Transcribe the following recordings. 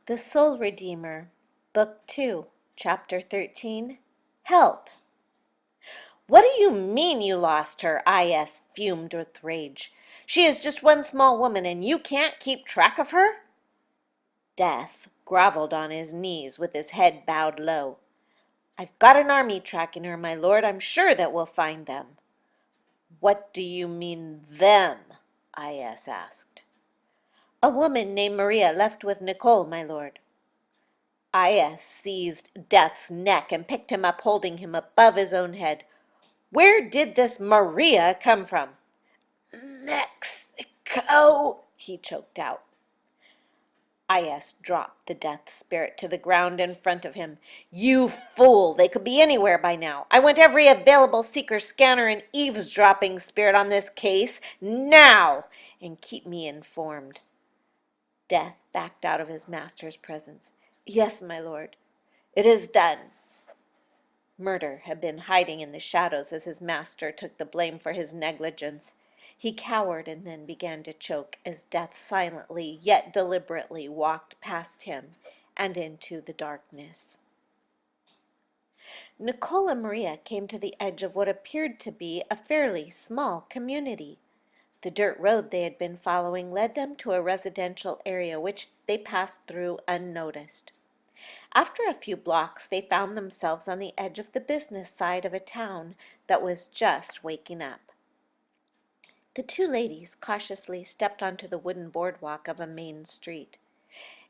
The Soul Redeemer, Book 2, Chapter 13, Help! What do you mean you lost her? I.S. fumed with rage. She is just one small woman, and you can't keep track of her? Death groveled on his knees with his head bowed low. I've got an army tracking her, my lord. I'm sure that we'll find them. What do you mean, them? I.S. asked. A woman named Maria left with Nicole, my lord. I.S. seized Death's neck and picked him up, holding him above his own head. Where did this Maria come from? Mexico, he choked out. I.S. dropped the Death spirit to the ground in front of him. You fool! They could be anywhere by now. I want every available seeker, scanner, and eavesdropping spirit on this case now, and keep me informed. Death backed out of his master's presence. Yes, my lord. It is done. Murder had been hiding in the shadows as his master took the blame for his negligence. He cowered and then began to choke as Death silently yet deliberately walked past him and into the darkness. Nicole and Maria came to the edge of what appeared to be a fairly small community. The dirt road they had been following led them to a residential area which they passed through unnoticed. After a few blocks, they found themselves on the edge of the business side of a town that was just waking up. The two ladies cautiously stepped onto the wooden boardwalk of a main street.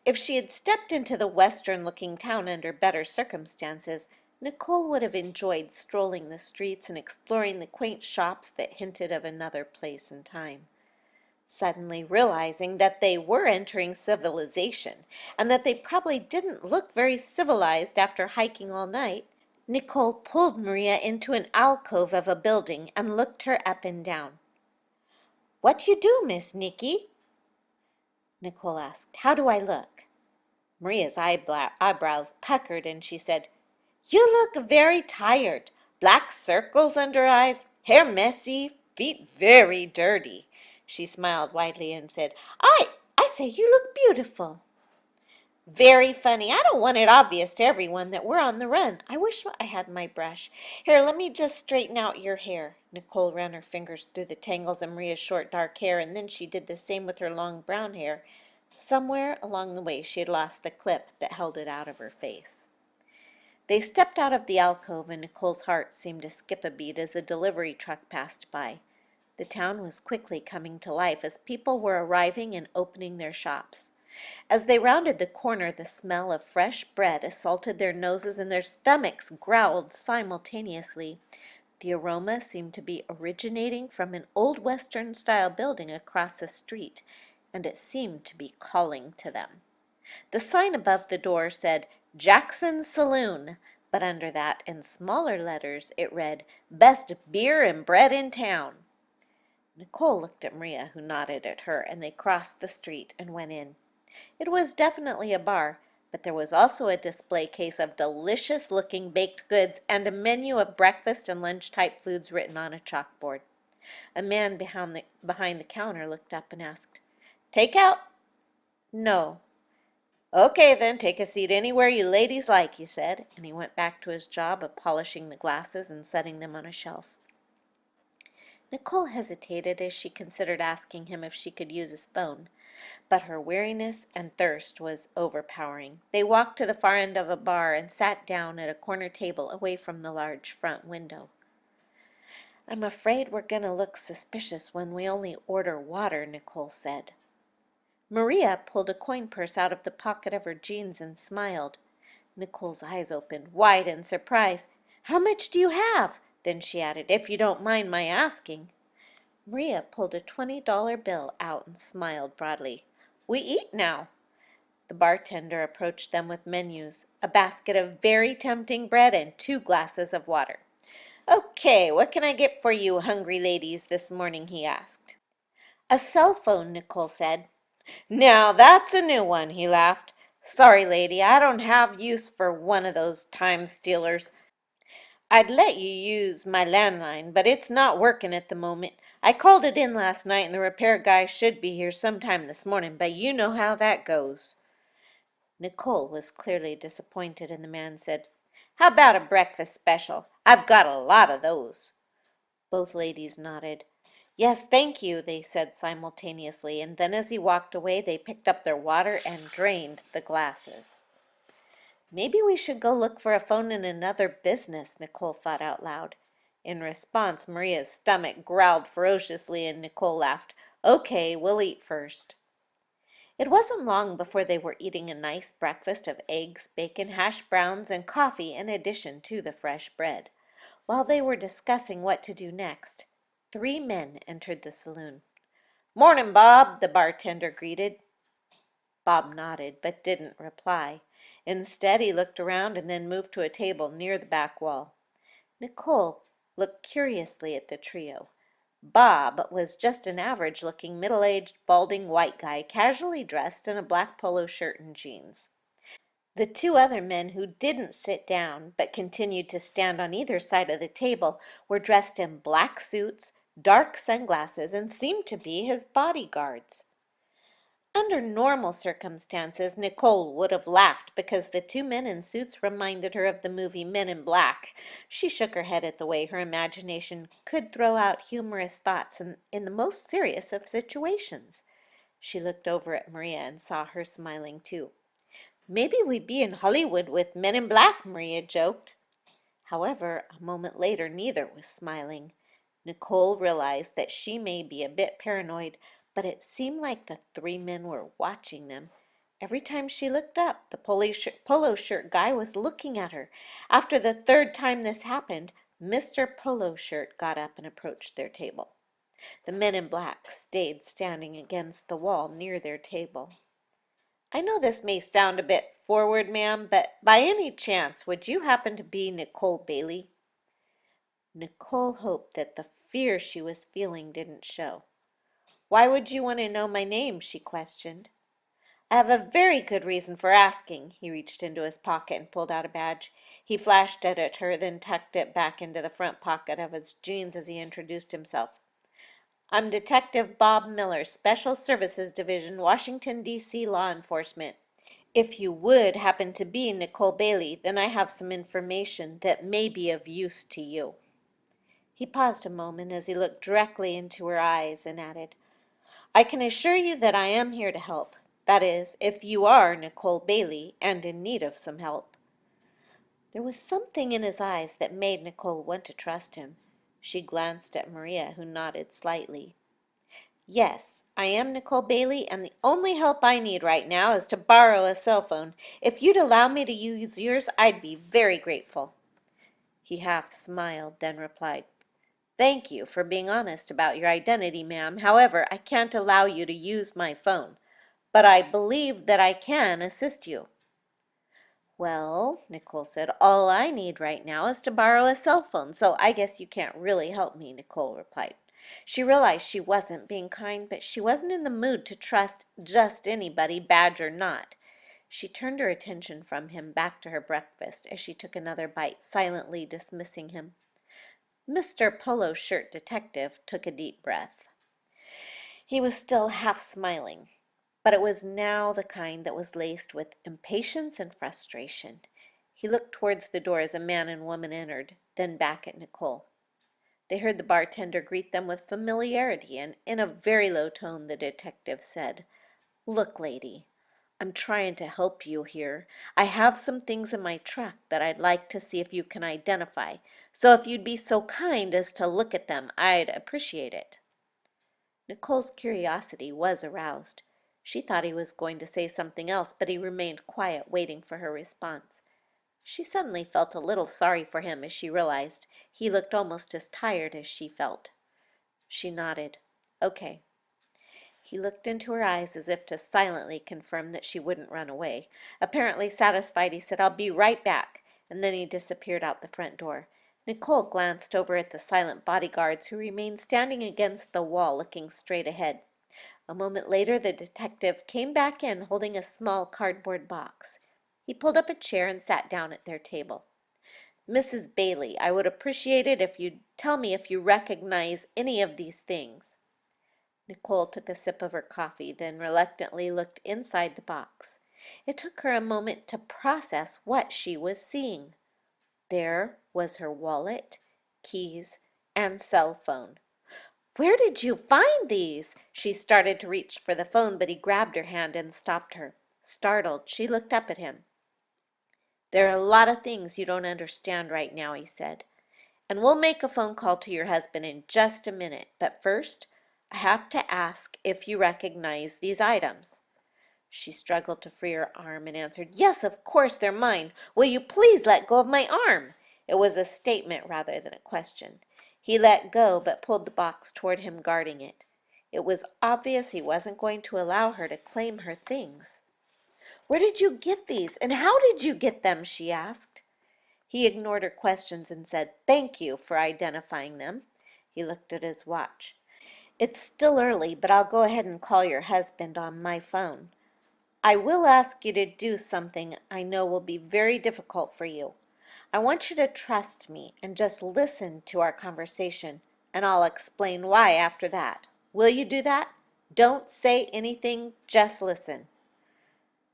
If she had stepped into the western-looking town under better circumstances, Nicole would have enjoyed strolling the streets and exploring the quaint shops that hinted of another place and time. Suddenly realizing that they were entering civilization and that they probably didn't look very civilized after hiking all night, Nicole pulled Maria into an alcove of a building and looked her up and down. What you do, Miss Nicky? Nicole asked. How do I look? Maria's eyebrows puckered and she said, You look very tired. Black circles under eyes, hair messy, feet very dirty. She smiled widely and said, I say you look beautiful. Very funny. I don't want it obvious to everyone that we're on the run. I wish I had my brush. Here, let me just straighten out your hair. Nicole ran her fingers through the tangles of Maria's short dark hair, and then she did the same with her long brown hair. Somewhere along the way she had lost the clip that held it out of her face. They stepped out of the alcove, and Nicole's heart seemed to skip a beat as a delivery truck passed by. The town was quickly coming to life as people were arriving and opening their shops. As they rounded the corner, the smell of fresh bread assaulted their noses and their stomachs growled simultaneously. The aroma seemed to be originating from an old Western-style building across the street, and it seemed to be calling to them. The sign above the door said, Jackson's Saloon, but under that, in smaller letters, it read, Best beer and bread in town. Nicole looked at Maria, who nodded at her, and they crossed the street and went in. It was definitely a bar, but there was also a display case of delicious-looking baked goods and a menu of breakfast and lunch-type foods written on a chalkboard. A man behind the counter looked up and asked, Take out? No. Okay, then, take a seat anywhere you ladies like, he said, and he went back to his job of polishing the glasses and setting them on a shelf. Nicole hesitated as she considered asking him if she could use his phone, but her weariness and thirst was overpowering. They walked to the far end of a bar and sat down at a corner table away from the large front window. I'm afraid we're going to look suspicious when we only order water, Nicole said. Maria pulled a coin purse out of the pocket of her jeans and smiled. Nicole's eyes opened wide in surprise. How much do you have? Then she added, if you don't mind my asking. Maria pulled a $20 bill out and smiled broadly. We eat now. The bartender approached them with menus, a basket of very tempting bread and 2 glasses of water. Okay, what can I get for you hungry ladies this morning, he asked. A cell phone, Nicole said. Now that's a new one, he laughed. Sorry, lady, I don't have use for one of those time stealers. I'd let you use my landline, but it's not working at the moment. I called it in last night and the repair guy should be here sometime this morning, but you know how that goes. Nicole was clearly disappointed, and the man said, "How about a breakfast special? I've got a lot of those." Both ladies nodded. "Yes, thank you," they said simultaneously, and then as he walked away, they picked up their water and drained the glasses. "Maybe we should go look for a phone in another business," Nicole thought out loud. In response, Maria's stomach growled ferociously, and Nicole laughed. "Okay, we'll eat first." It wasn't long before they were eating a nice breakfast of eggs, bacon, hash browns, and coffee in addition to the fresh bread. While they were discussing what to do next, 3 men entered the saloon. "Morning, Bob," the bartender greeted. Bob nodded, but didn't reply. Instead, he looked around and then moved to a table near the back wall. Nicole looked curiously at the trio. Bob was just an average-looking, middle-aged, balding white guy, casually dressed in a black polo shirt and jeans. The 2 other men who didn't sit down, but continued to stand on either side of the table, were dressed in black suits, dark sunglasses, and seemed to be his bodyguards. Under normal circumstances, Nicole would have laughed because the 2 men in suits reminded her of the movie Men in Black. She shook her head at the way her imagination could throw out humorous thoughts in the most serious of situations. She looked over at Maria and saw her smiling too. "Maybe we'd be in Hollywood with Men in Black," Maria joked. However, a moment later, neither was smiling. Nicole realized that she may be a bit paranoid, but it seemed like the 3 men were watching them. Every time she looked up, the polo shirt guy was looking at her. After the 3rd time this happened, Mr. Polo Shirt got up and approached their table. The men in black stayed standing against the wall near their table. "I know this may sound a bit forward, ma'am, but by any chance would you happen to be Nicole Bailey?" Nicole hoped that the fear she was feeling didn't show. "Why would you want to know my name?" she questioned. "I have a very good reason for asking." He reached into his pocket and pulled out a badge. He flashed it at her, then tucked it back into the front pocket of his jeans as he introduced himself. "I'm Detective Bob Miller, Special Services Division, Washington, D.C. Law Enforcement. If you would happen to be Nicole Bailey, then I have some information that may be of use to you." He paused a moment as he looked directly into her eyes and added, "I can assure you that I am here to help. That is, if you are Nicole Bailey and in need of some help." There was something in his eyes that made Nicole want to trust him. She glanced at Maria, who nodded slightly. "Yes, I am Nicole Bailey, and the only help I need right now is to borrow a cell phone. If you'd allow me to use yours, I'd be very grateful." He half smiled, then replied, "Thank you for being honest about your identity, ma'am. However, I can't allow you to use my phone, but I believe that I can assist you." "Well," Nicole said, "all I need right now is to borrow a cell phone, so I guess you can't really help me," Nicole replied. She realized she wasn't being kind, but she wasn't in the mood to trust just anybody, badge or not. She turned her attention from him back to her breakfast as she took another bite, silently dismissing him. Mr. Polo Shirt Detective took a deep breath. He was still half smiling, but it was now the kind that was laced with impatience and frustration. He looked towards the door as a man and woman entered, then back at Nicole. They heard the bartender greet them with familiarity, and in a very low tone the detective said, "Look, lady, I'm trying to help you here. I have some things in my truck that I'd like to see if you can identify, so if you'd be so kind as to look at them, I'd appreciate it." Nicole's curiosity was aroused. She thought he was going to say something else, but he remained quiet, waiting for her response. She suddenly felt a little sorry for him as she realized he looked almost as tired as she felt. She nodded. "Okay." He looked into her eyes as if to silently confirm that she wouldn't run away. Apparently satisfied, he said, "I'll be right back," and then he disappeared out the front door. Nicole glanced over at the silent bodyguards who remained standing against the wall looking straight ahead. A moment later the detective came back in holding a small cardboard box. He pulled up a chair and sat down at their table. "Mrs. Bailey, I would appreciate it if you'd tell me if you recognize any of these things." Nicole took a sip of her coffee, then reluctantly looked inside the box. It took her a moment to process what she was seeing. There was her wallet, keys, and cell phone. "Where did you find these?" She started to reach for the phone, but he grabbed her hand and stopped her. Startled, she looked up at him. "There are a lot of things you don't understand right now," he said. "And we'll make a phone call to your husband in just a minute. But first, I have to ask if you recognize these items." She struggled to free her arm and answered, "Yes, of course, they're mine. Will you please let go of my arm?" It was a statement rather than a question. He let go, but pulled the box toward him, guarding it. It was obvious he wasn't going to allow her to claim her things. "Where did you get these, and how did you get them?" she asked. He ignored her questions and said, "Thank you for identifying them." He looked at his watch. "It's still early, but I'll go ahead and call your husband on my phone. I will ask you to do something I know will be very difficult for you. I want you to trust me and just listen to our conversation, and I'll explain why after that. Will you do that? Don't say anything, just listen."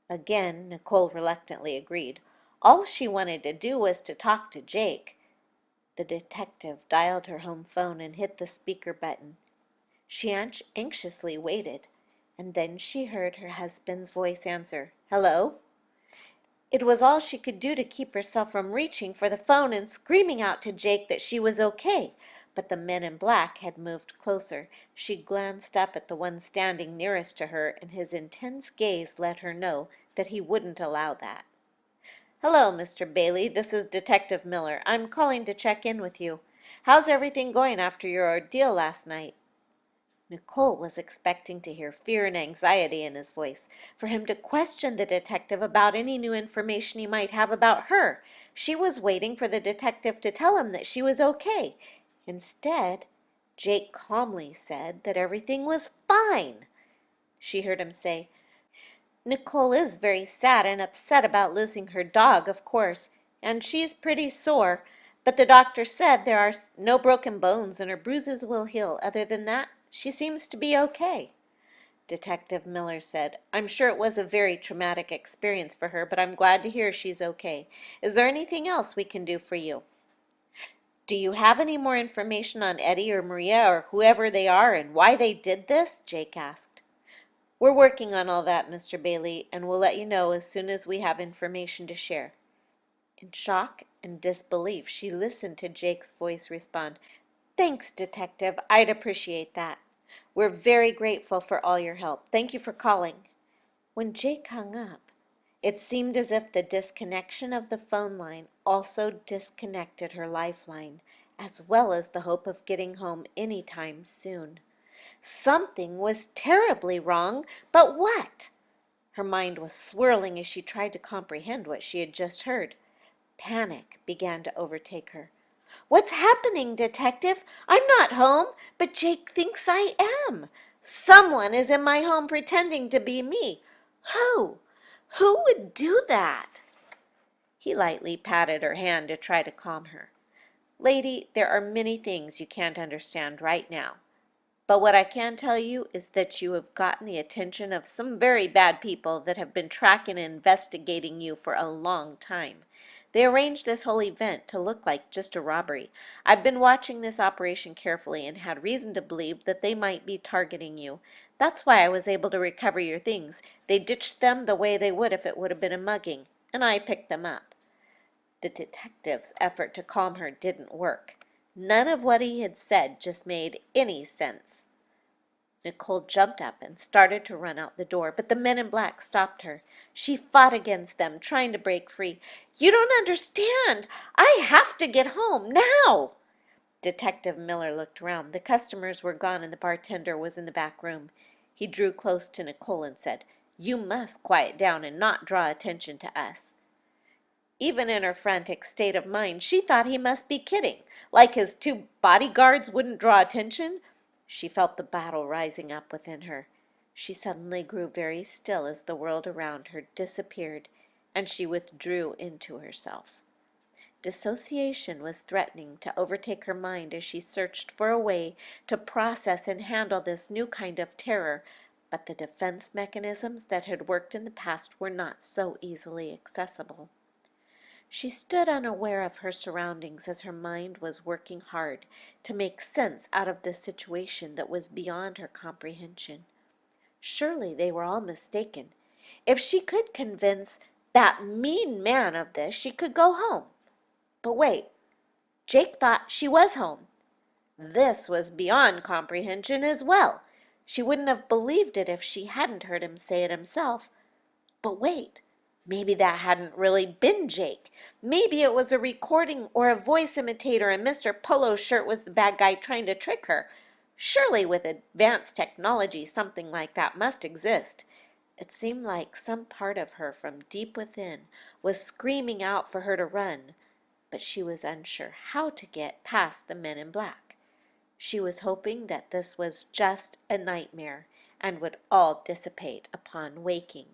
Again, Nicole reluctantly agreed. All she wanted to do was to talk to Jake. The detective dialed her home phone and hit the speaker button. She anxiously waited, and then she heard her husband's voice answer, "Hello?" It was all she could do to keep herself from reaching for the phone and screaming out to Jake that she was okay. But the men in black had moved closer. She glanced up at the one standing nearest to her, and his intense gaze let her know that he wouldn't allow that. "Hello, Mr. Bailey. This is Detective Miller. I'm calling to check in with you. How's everything going after your ordeal last night?" Nicole was expecting to hear fear and anxiety in his voice, for him to question the detective about any new information he might have about her. She was waiting for the detective to tell him that she was okay. Instead, Jake calmly said that everything was fine. She heard him say, "Nicole is very sad and upset about losing her dog, of course, and she's pretty sore, but the doctor said there are no broken bones and her bruises will heal. Other than that, she seems to be okay." Detective Miller said, "I'm sure it was a very traumatic experience for her, but I'm glad to hear she's okay. Is there anything else we can do for you?" "Do you have any more information on Eddie or Maria or whoever they are and why they did this?" Jake asked. "We're working on all that, Mr. Bailey, and we'll let you know as soon as we have information to share." In shock and disbelief, she listened to Jake's voice respond, "Thanks, Detective. I'd appreciate that. We're very grateful for all your help. Thank you for calling." When Jake hung up, it seemed as if the disconnection of the phone line also disconnected her lifeline, as well as the hope of getting home any time soon. Something was terribly wrong, but what? Her mind was swirling as she tried to comprehend what she had just heard. Panic began to overtake her. "What's happening, Detective? I'm not home, but Jake thinks I am. Someone is in my home pretending to be me. Who? Who would do that?" He lightly patted her hand to try to calm her. "Lady, there are many things you can't understand right now. But what I can tell you is that you have gotten the attention of some very bad people that have been tracking and investigating you for a long time. They arranged this whole event to look like just a robbery. I've been watching this operation carefully and had reason to believe that they might be targeting you. That's why I was able to recover your things. They ditched them the way they would if it would have been a mugging, and I picked them up." The detective's effort to calm her didn't work. None of what he had said just made any sense. Nicole jumped up and started to run out the door, but the men in black stopped her. She fought against them, trying to break free. "You don't understand. I have to get home now." Detective Miller looked around. The customers were gone and the bartender was in the back room. He drew close to Nicole and said, "You must quiet down and not draw attention to us." Even in her frantic state of mind, she thought he must be kidding. Like his two bodyguards wouldn't draw attention. She felt the battle rising up within her. She suddenly grew very still as the world around her disappeared, and she withdrew into herself. Dissociation was threatening to overtake her mind as she searched for a way to process and handle this new kind of terror, but the defense mechanisms that had worked in the past were not so easily accessible. She stood unaware of her surroundings as her mind was working hard to make sense out of this situation that was beyond her comprehension. Surely they were all mistaken. If she could convince that mean man of this, she could go home. But wait, Jake thought she was home. This was beyond comprehension as well. She wouldn't have believed it if she hadn't heard him say it himself. But wait, maybe that hadn't really been Jake. Maybe it was a recording or a voice imitator and Mr. Polo Shirt was the bad guy trying to trick her. Surely with advanced technology something like that must exist. It seemed like some part of her from deep within was screaming out for her to run, but she was unsure how to get past the men in black. She was hoping that this was just a nightmare and would all dissipate upon waking.